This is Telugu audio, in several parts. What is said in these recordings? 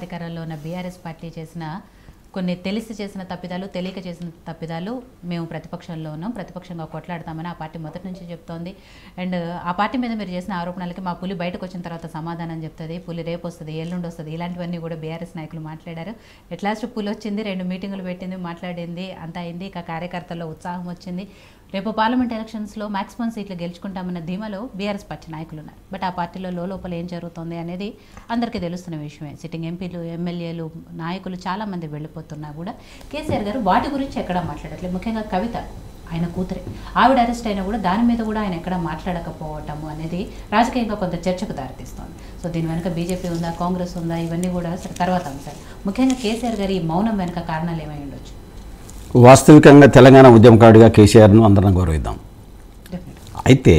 అధికారంలో ఉన్న బీఆర్ఎస్ పార్టీ చేసిన కొన్ని తెలిసి చేసిన తప్పిదాలు తెలియక చేసిన తప్పిదాలు మేము ప్రతిపక్షంలో ఉన్నాం, ప్రతిపక్షంగా కొట్లాడతామని ఆ పార్టీ మొదటి నుంచి చెప్తోంది. అండ్ ఆ పార్టీ మీద మీరు చేసిన ఆరోపణలకి మా పులి బయటకు వచ్చిన తర్వాత సమాధానం చెప్తుంది, పులి రేపు వస్తుంది, ఎల్లుండి వస్తుంది, ఇలాంటివన్నీ కూడా బీఆర్ఎస్ నాయకులు మాట్లాడారు. ఎట్లాస్ట్ పులి వచ్చింది, 2 మీటింగులు పెట్టింది, మాట్లాడింది, అంతా అయింది. ఇక కార్యకర్తల్లో ఉత్సాహం వచ్చింది. రేపు పార్లమెంట్ ఎలక్షన్స్లో మ్యాక్సిమం సీట్లు గెలుచుకుంటామన్న ధీమాలో బీఆర్ఎస్ పార్టీ నాయకులు ఉన్నారు. బట్ ఆ పార్టీలో లోపల ఏం జరుగుతుంది అనేది అందరికీ తెలుస్తున్న విషయమే. సిట్టింగ్ ఎంపీలు, ఎమ్మెల్యేలు, నాయకులు చాలామంది వెళ్ళిపోతున్నా కూడా కేసీఆర్ గారు వాటి గురించి ఎక్కడా మాట్లాడట్లేదు. ముఖ్యంగా కవిత, ఆయన కూతురే, ఆవిడ అరెస్ట్ అయినా కూడా దాని మీద కూడా ఆయన ఎక్కడా మాట్లాడకపోవటము అనేది రాజకీయంగా కొంత చర్చకు దారితీస్తోంది. సో దీని వెనుక బీజేపీ ఉందా, కాంగ్రెస్ ఉందా, ఇవన్నీ కూడా తర్వాత అంశాలు. ముఖ్యంగా కేసీఆర్ గారి ఈ మౌనం వెనుక కారణాలు ఏమై ఉండొచ్చు? వాస్తవికంగా తెలంగాణ ఉద్యమకారుడిగా కేసీఆర్ను అందరం గౌరవిద్దాం. అయితే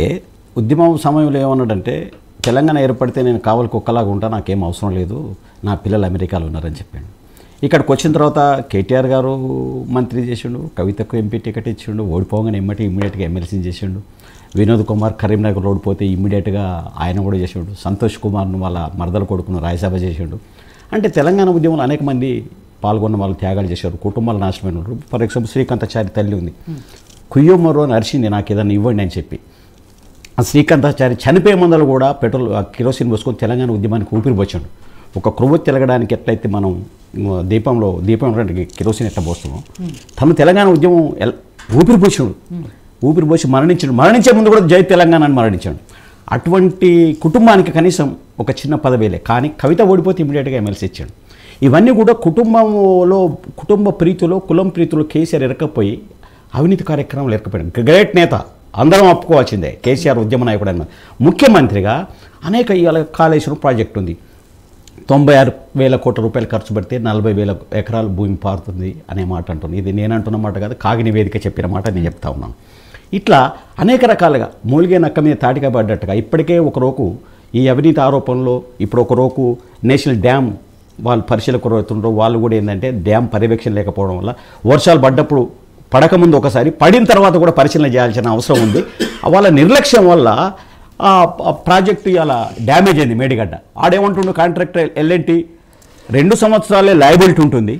ఉద్యమం సమయంలో ఏమన్నాడంటే, తెలంగాణ ఏర్పడితే నేను కావలి కుక్కలాగా ఉంటా, నాకేం అవసరం లేదు, నా పిల్లలు అమెరికాలో ఉన్నారని చెప్పాడు. ఇక్కడికి వచ్చిన తర్వాత కేటీఆర్ గారు మంత్రి చేసిండు, కవితకు ఎంపీ టికెట్ ఇచ్చిండు, ఓడిపోగానే ఇమ్మీడియట్గా ఎమ్మెల్సీని చేసిండు. వినోద్ కుమార్ కరీంనగర్ ఓడిపోతే ఇమ్మీడియట్గా ఆయన కూడా చేసిండు. సంతోష్ కుమార్ను వాళ్ళ మరదల కొడుకును రాజ్యసభ చేసిండు. అంటే తెలంగాణ ఉద్యమంలో అనేక మంది పాల్గొన్న వాళ్ళు త్యాగాలు చేశారు, కుటుంబాలు నాశనమైన. ఫర్ ఎగ్జాంపుల్ శ్రీకాంతాచారి తల్లి ఉంది, కుయ్యోమరో అని అరిచింది, నాకు ఏదైనా ఇవ్వండి అని చెప్పి. ఆ శ్రీకాంతాచారి చనిపోయే ముందలు కూడా పెట్రోల్ కిరోసిన్ పోసుకొని తెలంగాణ ఉద్యమానికి ఊపిరిపోచాడు. ఒక క్రొవ్వు తెలగడానికి ఎట్లయితే మనం దీపం కిరోసిన్ ఎట్లా పోస్తున్నాం, తను తెలంగాణ ఉద్యమం ఊపిరిపోసాడు, ఊపిరిపోసి మరణించే ముందు కూడా జై తెలంగాణ అని మరణించాడు. అటువంటి కుటుంబానికి కనీసం ఒక చిన్న పదవేలే. కానీ కవిత ఓడిపోతే ఇమీడియట్గా ఎమ్మెల్సీ ఇచ్చాడు. ఇవన్నీ కూడా కుటుంబంలో, కుటుంబ ప్రీతిలో, కులం ప్రీతిలో కేసీఆర్ ఎరకపోయి అవినీతి కార్యక్రమాలు ఎరకపోయాడు. గ్రేట్ నేత, అందరం ఒప్పుకోవాల్సిందే. కేసీఆర్ ఉద్యమ నాయకుడు అన్న ముఖ్యమంత్రిగా అనేక ఇవాళ కాళేశ్వరం ప్రాజెక్టు ఉంది, 96,000 కోట్ల రూపాయలు ఖర్చు పెడితే 40,000 ఎకరాలు భూమి పారుతుంది అనే మాట అంటుంది. ఇది నేను అంటున్న మాట కాదు, కాగిని వేదిక చెప్పిన మాట నేను చెప్తా ఉన్నాను. ఇట్లా అనేక రకాలుగా మూలిగే నక్క మీద తాటిగా పడ్డట్టుగా ఇప్పటికే ఒక రోకు ఈ అవినీతి ఆరోపణలో, ఇప్పుడు ఒక రోకు నేషనల్ డ్యామ్ వాళ్ళు పరిశీలకులు అవుతుండ్రో వాళ్ళు కూడా ఏంటంటే డ్యామ్ పర్యవేక్షణ లేకపోవడం వల్ల వర్షాలు పడ్డప్పుడు పడకముందు ఒకసారి, పడిన తర్వాత కూడా పరిశీలన చేయాల్సిన అవసరం ఉంది. వాళ్ళ నిర్లక్ష్యం వల్ల ఆ ప్రాజెక్టు ఇలా డ్యామేజ్ అయింది. మేడిగడ్డ ఆడేమంటుండు కాంట్రాక్టర్ L&T 2 సంవత్సరాలే లయబిలిటీ ఉంటుంది,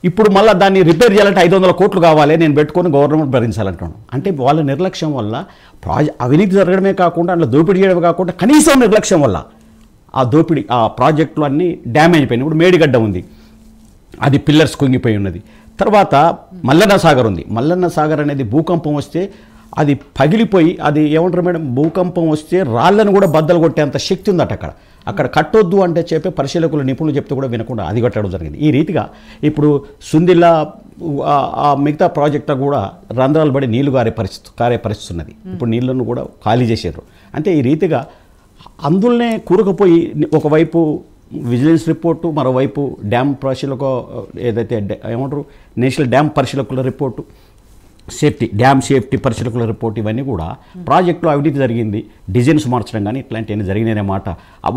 ఇప్పుడు మళ్ళీ దాన్ని రిపేర్ చేయాలంటే 500 కోట్లు కావాలి, నేను పెట్టుకొని గవర్నమెంట్ భరించాలంటున్నాను. అంటే వాళ్ళ నిర్లక్ష్యం వల్ల అవినీతి జరగడమే కాకుండా అందులో దోపిడీ చేయడమే కాకుండా కనీసం నిర్లక్ష్యం వల్ల ఆ ప్రాజెక్టులు అన్నీ డ్యామేజ్ అయిపోయినాయి. ఇప్పుడు మేడిగడ్డ ఉంది, అది పిల్లర్స్ కుంగిపోయి ఉన్నది. తర్వాత మల్లన్న సాగర్ ఉంది. మల్లన్న సాగర్ అనేది భూకంపం వస్తే అది పగిలిపోయి, అది ఏమంటారు మేడం, భూకంపం వస్తే రాళ్ళను కూడా బద్దలు కొట్టేంత శక్తి ఉందట అక్కడ కట్టొద్దు అంటే చెప్పే పరిశీలకులు, నిపుణులు చెప్తే కూడా వినకుండా అది కట్టడం జరిగింది. ఈ రీతిగా ఇప్పుడు సుందిల్లా మిగతా ప్రాజెక్టు కూడా రంధ్రాలు పడి నీళ్లు కారే పరిస్థితి ఉన్నది. ఇప్పుడు నీళ్లను కూడా ఖాళీ చేశారు. అంటే ఈ రీతిగా అందులోనే కూరుకుపోయి ఒకవైపు విజిలెన్స్ రిపోర్టు, మరోవైపు డ్యామ్ పరిశీలక ఏదైతే ఏమంటారు నేషనల్ డ్యామ్ పరిశీలకుల రిపోర్టు, డ్యామ్ సేఫ్టీ పరిశీలకుల రిపోర్ట్, ఇవన్నీ కూడా ప్రాజెక్టులో అవినీతి జరిగింది, డిజైన్స్ మార్చడం కానీ ఇట్లాంటివన్నీ జరిగిననే మాట.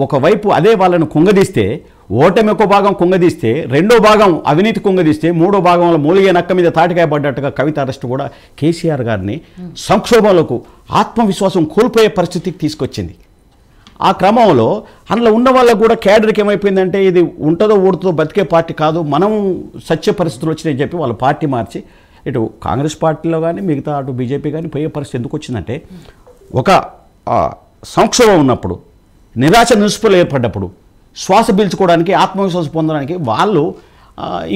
ఒకవైపు అదే వాళ్ళను కుంగదీస్తే, ఓటమి ఒక భాగం కుంగదీస్తే, రెండో భాగం అవినీతి కుంగదీస్తే, మూడో భాగంలో మూలిగే నక్క మీద తాటికాయ పడ్డట్టుగా కవిత అరెస్ట్ కూడా కేసీఆర్ గారిని సంక్షోభాలకు, ఆత్మవిశ్వాసం కోల్పోయే పరిస్థితికి తీసుకొచ్చింది. ఆ క్రమంలో అందులో ఉన్న వాళ్ళకు కూడా క్యాడర్కి ఏమైపోయిందంటే, ఇది ఉంటుందో ఊడుతుందో బతికే పార్టీ కాదు, మనం సత్య పరిస్థితులు వచ్చినాయని చెప్పి వాళ్ళ పార్టీ మార్చి ఇటు కాంగ్రెస్ పార్టీలో కానీ మిగతా అటు బీజేపీ కానీ పోయే పరిస్థితి ఎందుకు వచ్చిందంటే, ఒక సంక్షోభం ఉన్నప్పుడు, నిరాశ నిస్పృహలు ఏర్పడ్డప్పుడు శ్వాస పీల్చుకోవడానికి, ఆత్మవిశ్వాసం పొందడానికి వాళ్ళు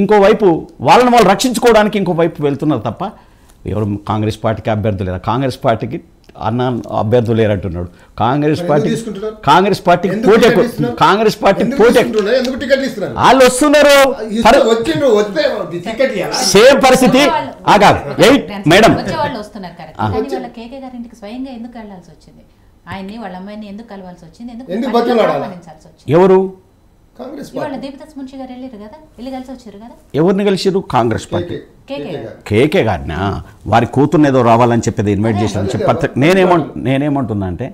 ఇంకోవైపు వాళ్ళని వాళ్ళు రక్షించుకోవడానికి ఇంకోవైపు వెళ్తున్నారు తప్ప ఎవరు కాంగ్రెస్ పార్టీకి అభ్యర్థులు లేరు. కాంగ్రెస్ పార్టీకి అభ్యర్థులు లేరంటున్నాడు. కాంగ్రెస్ పార్టీ వాళ్ళు వస్తున్నారు. సేమ్ పరిస్థితి మేడం. ఎవరు ఎవరిని కలిసిరు? కాంగ్రెస్ పార్టీ కేకే గారినా, వారి కూతుర్ని ఏదో రావాలని చెప్పేది ఇన్వైట్ చేశారని చెప్పి నేనేమంటున్నా అంటే,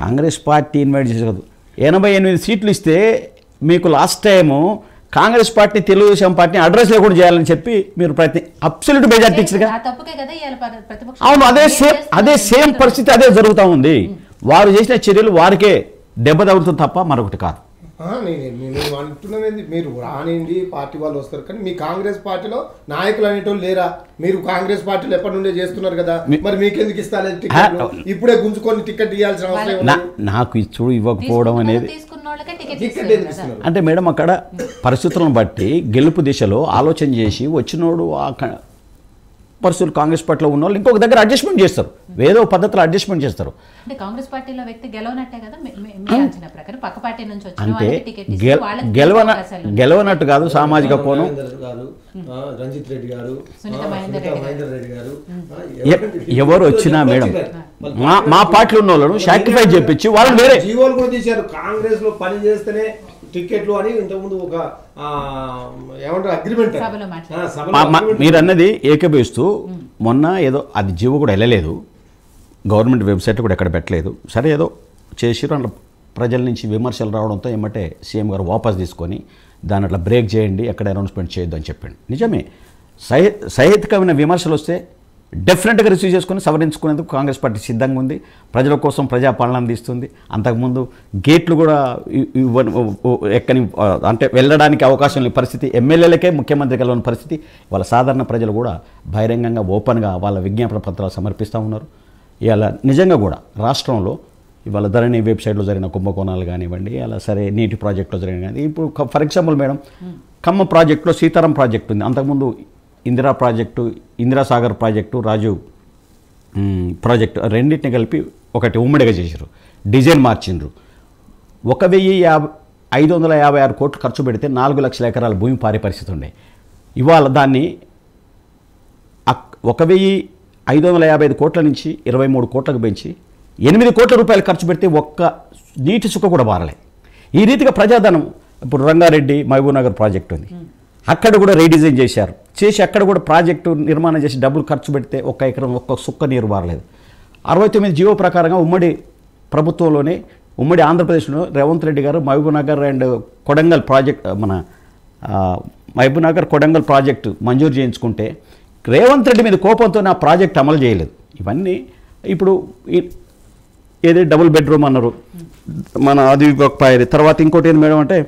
కాంగ్రెస్ పార్టీ ఇన్వైట్ చేసేది 88 సీట్లు ఇస్తే మీకు last time Congress party Telugu Desam పార్టీని అడ్రస్ లేకుండా చేయాలని చెప్పి మీరు అబ్సల్యూట్ మెజార్టీ ఇచ్చారు. అవును, అదే సేమ్ పరిస్థితి అదే జరుగుతూ ఉంది. వారు చేసిన చర్యలు వారికే దెబ్బ తగులుతుంది తప్ప మరొకటి కాదు. నేను అంటున్నది మీరు రానిండి పార్టీ వాళ్ళు వస్తారు, కానీ మీ కాంగ్రెస్ పార్టీలో నాయకులు అనేటోళ్ళు లేరా? మీరు కాంగ్రెస్ పార్టీలో ఎప్పటి నుండే చేస్తున్నారు కదా, మరి మీకెందుకు ఇస్తాలేదు టికెట్? ఇప్పుడే గుంజుకొని టికెట్ ఇవ్వాల్సిన అవసరం నాకు ఇచ్చుడు ఇవ్వకపోవడం అనేది టికెట్ ఎందుకు ఇస్తున్నారు? అంటే మేడం అక్కడ పరిస్థితులను బట్టి గెలుపు దిశలో ఆలోచన చేసి వచ్చినోడు పరిస్థితులు కాంగ్రెస్ పార్టీలో ఉన్న వాళ్ళు ఇంకొక దగ్గర అడ్జస్ట్మెంట్ చేస్తారు, ఏదో పద్ధతిలో అడ్జస్ట్మెంట్ చేస్తారు. అంటే కాంగ్రెస్ పార్టీలో వ్యక్తి గెలవనట్టే కదా మీ అంచనా ప్రకారం, పక్క పార్టీ నుంచి వచ్చిన అంటే వాళ్ళకి టికెట్ ఇస్తే వాళ్ళకి గెలవనట్టు కాదు, సామాజిక కోణం. రంజిత్ రెడ్డి గారు, సునీత మహేందర్ రెడ్డి గారు, ఎవరు వచ్చినా మేడం మా పార్టీలో ఉన్న వాళ్ళను సాక్రిఫైస్ చేపించి వాళ్ళు వేరే జీవోలు కూడా తీశారు. కాంగ్రెస్ లో పని చేస్తేనే టికెట్లు అని ఇంతకుముందు ఒక ఏమంటారు అగ్రిమెంట్ మీరు అన్నది ఏకీభవిస్తూ మొన్న ఏదో అది జీవో కూడా వెళ్ళలేదు, గవర్నమెంట్ వెబ్సైట్ కూడా ఎక్కడ పెట్టలేదు. సరే ఏదో చేసిరు, అట్లా ప్రజల నుంచి విమర్శలు రావడంతో ఏమంటే సీఎం గారు వాపస్ తీసుకొని దాన్ని అట్లా బ్రేక్ చేయండి, ఎక్కడ అనౌన్స్మెంట్ చేయొద్దు అని చెప్పండి. నిజమే, సహేతుకమైన విమర్శలు వస్తే డెఫినెట్గా రిసీవ్ చేసుకొని సవరించుకునేందుకు కాంగ్రెస్ పార్టీ సిద్ధంగా ఉంది, ప్రజల కోసం ప్రజాపాలన అందిస్తుంది. అంతకుముందు గేట్లు కూడా ఎక్కని అంటే వెళ్ళడానికి అవకాశం లేని పరిస్థితి, ఎమ్మెల్యేలకే ముఖ్యమంత్రి కలవని పరిస్థితి. వాళ్ళ సాధారణ ప్రజలు కూడా బహిరంగంగా ఓపెన్గా వాళ్ళ విజ్ఞాపన పత్రాలు సమర్పిస్తూ ఉన్నారు. ఇవాళ నిజంగా కూడా రాష్ట్రంలో ఇవాళ ధరణి వెబ్సైట్లో జరిగిన కుంభకోణాలు కానివ్వండి, అలా సరే నీటి ప్రాజెక్టులో జరిగిన కానీ, ఇప్పుడు ఫర్ ఎగ్జాంపుల్ మేడం ఖమ్మం ప్రాజెక్టులో సీతారాం ప్రాజెక్టు ఉంది, అంతకుముందు Indira project, Indira Sagar project, Rajiv project రెండింటిని కలిపి ఒకటి ఉమ్మడిగా చేశారు, డిజైన్ మార్చిండ్రు. 1,556 కోట్లు ఖర్చు పెడితే 4 లక్షల ఎకరాల భూమి పారే పరిస్థితి ఉండే. ఇవాళ దాన్ని 1,555 కోట్ల నుంచి 23 కోట్లకు పెంచి 8 కోట్ల రూపాయలు ఖర్చు పెడితే ఒక్క నీటి చుక్క కూడా మారలే. ఈ రీతిగా ప్రజాధనం, ఇప్పుడు రంగారెడ్డి మహబూబ్నగర్ ప్రాజెక్టు ఉంది, అక్కడ కూడా రీడిజైన్ చేసి అక్కడ కూడా ప్రాజెక్టు నిర్మాణం చేసి డబ్బులు ఖర్చు పెడితే ఒక్క ఎకరం ఒక్క సుక్క నీరు మారలేదు. 69 జీవో ప్రకారంగా ఉమ్మడి ప్రభుత్వంలోనే ఉమ్మడి ఆంధ్రప్రదేశ్లో రేవంత్ రెడ్డి గారు Mahabubnagar and Kodangal project Mahabubnagar Kodangal project మంజూరు చేయించుకుంటే రేవంత్ రెడ్డి మీద కోపంతో ఆ ప్రాజెక్ట్ అమలు చేయలేదు. ఇవన్నీ ఇప్పుడు ఏది డబుల్ బెడ్రూమ్ అన్నారు, మన అది తర్వాత ఇంకోటి ఏంది మేడం అంటే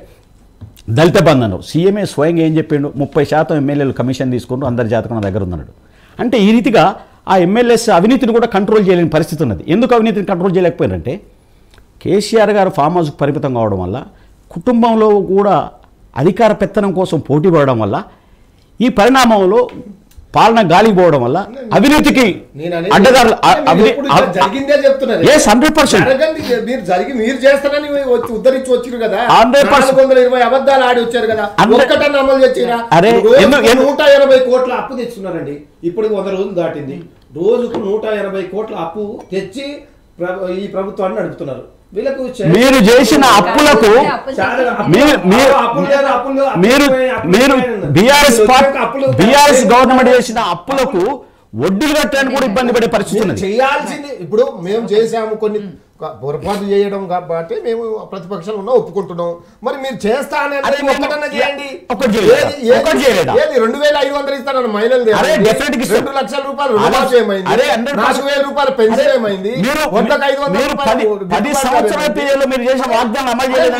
దళిత బంధు అన్నారు. సీఎంఏ స్వయంగా ఏం చెప్పిండు, 30% ఎమ్మెల్యేలు కమిషన్ తీసుకుంటూ అందరి జాతకం నా దగ్గర ఉందన్నాడు. అంటే ఈ రీతిగా ఆ ఎమ్మెల్యేస్ అవినీతిని కూడా కంట్రోల్ చేయలేని పరిస్థితి ఉన్నది. ఎందుకు అవినీతిని కంట్రోల్ చేయలేకపోయారంటే కేసీఆర్ గారు ఫామ్ హౌస్కి పరిమితం కావడం వల్ల, కుటుంబంలో కూడా అధికార పెత్తనం కోసం పోటీ పడడం వల్ల, ఈ పరిణామంలో పాలన గాలికి పోవడం వల్ల అవినీతికి అడ్డదారులు 100% మీరు చేస్తారని ఉద్ధరించి వచ్చారు కదా, 420 అబద్ధాలు ఆడి వచ్చారు కదా, ఒక్కటన్నా అమలు చేసిరా? 180 కోట్ల అప్పు తెచ్చుకున్నారండి. ఇప్పుడు 100 రోజులు దాటింది, రోజుకు 180 కోట్ల అప్పు తెచ్చి ఈ ప్రభుత్వాన్ని నడుపుతున్నారు. మీరు చేసిన అప్పులకు మీరు బీఆర్ఎస్ గవర్నమెంట్ చేసిన అప్పులకు వడ్డీలు కట్టడానికి కూడా ఇబ్బంది పడే పరిస్థితి ఉంది. చేయాల్సింది ఇప్పుడు మేము చేసాము, కొన్ని పొరపాటు చేయడం కాబట్టి మేము ప్రతిపక్షాలు ఉన్నా ఒప్పుకుంటున్నాం. మరి మీరు చేస్తా అనేది చేయండి. 2,500 ఇస్తానన్న మహిళలు 2 లక్షల రూపాయలు రుణమాఫీ ఏమైంది, 4,000 రూపాయలు పెన్షన్ ఏమైంది, 500 రూపాయలు 10 సంవత్సరాల పీరియడ్లో మీరు చేసిన వాగ్దానం అమలు చేయలేదు.